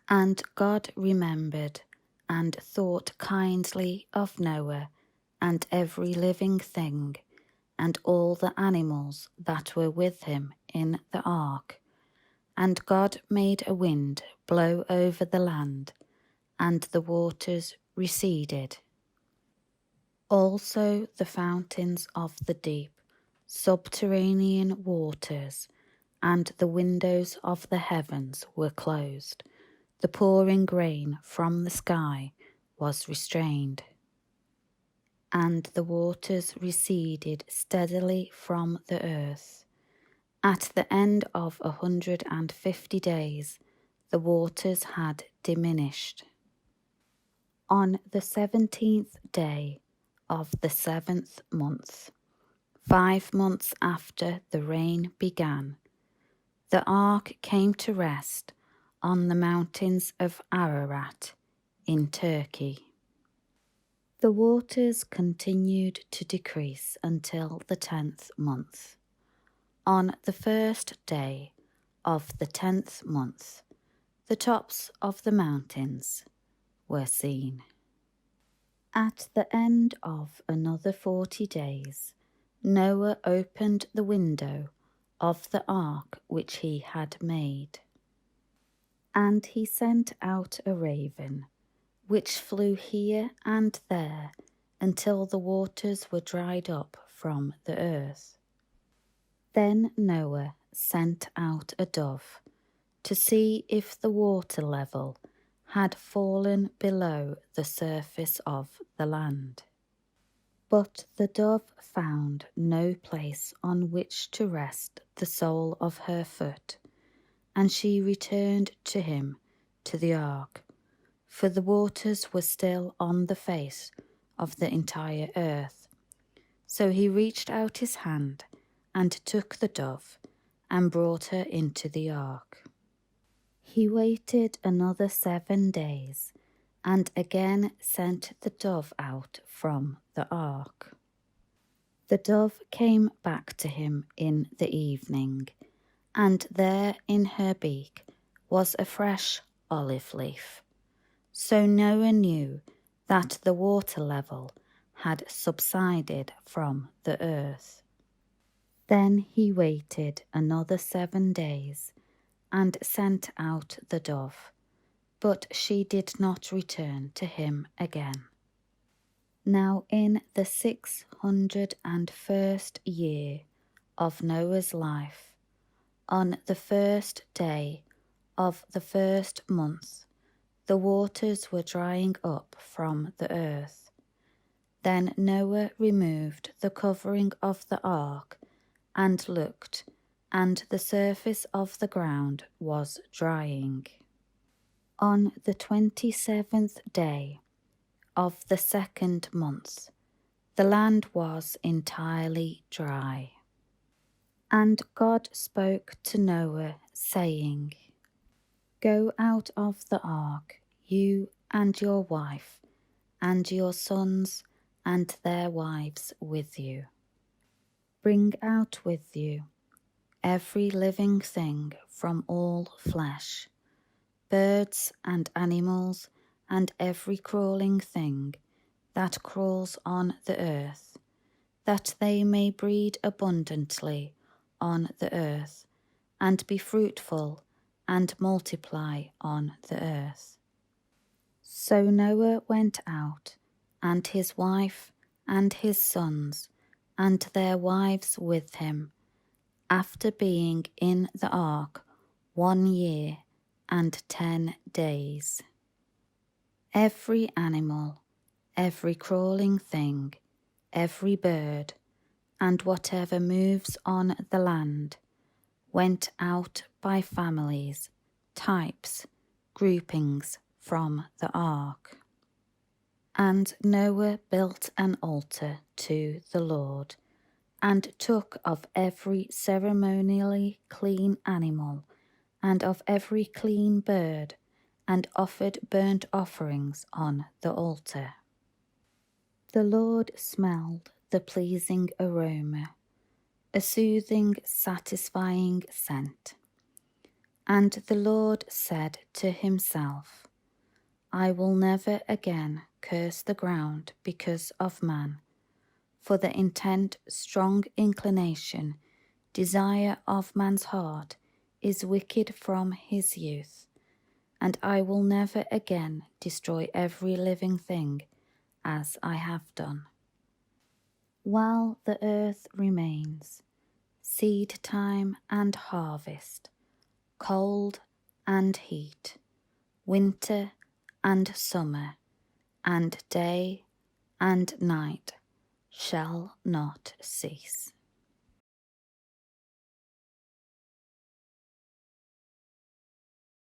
And God remembered and thought kindly of Noah and every living thing, and all the animals that were with him in the ark. And God made a wind blow over the land, and the waters receded. Also the fountains of the deep, subterranean waters, and the windows of the heavens were closed. The pouring rain from the sky was restrained, and the waters receded steadily from the earth. At the end of 150 days, the waters had diminished. On the 17th day of the 7th month, 5 months after the rain began, the ark came to rest on the mountains of Ararat in Turkey. The waters continued to decrease until the 10th month. On the first day of the 10th month, the tops of the mountains were seen. At the end of another 40 days, Noah opened the window of the ark which he had made. And he sent out a raven, which flew here and there until the waters were dried up from the earth. Then Noah sent out a dove to see if the water level had fallen below the surface of the land. But the dove found no place on which to rest the sole of her foot, and she returned to him to the ark, for the waters were still on the face of the entire earth. So he reached out his hand and took the dove and brought her into the ark. He waited another 7 days and again sent the dove out from the ark. The dove came back to him in the evening, and there in her beak was a fresh olive leaf. So Noah knew that the water level had subsided from the earth. Then he waited another 7 days and sent out the dove, but she did not return to him again. Now in the 601st year of Noah's life, on the first day of the first month, the waters were drying up from the earth. Then Noah removed the covering of the ark and looked, and the surface of the ground was drying. On the 27th day of the 2nd month, the land was entirely dry. And God spoke to Noah, saying, "Go out of the ark, you and your wife, and your sons and their wives with you. Bring out with you every living thing from all flesh, birds and animals, and every crawling thing that crawls on the earth, that they may breed abundantly on the earth, and be fruitful and multiply on the earth." So Noah went out, and his wife and his sons and their wives with him, after being in the ark 1 year and 10 days. Every animal, every crawling thing, every bird, and whatever moves on the land, went out by families, types, groupings from the ark. And Noah built an altar to the Lord, and took of every ceremonially clean animal, and of every clean bird, and offered burnt offerings on the altar. The Lord smelled the pleasing aroma, a soothing, satisfying scent. And the Lord said to himself, I will never again curse the ground because of man, for the intent, strong inclination, desire of man's heart is wicked from his youth, and I will never again destroy every living thing as I have done. While the earth remains, seed time and harvest, cold and heat, winter and summer, and day and night shall not cease.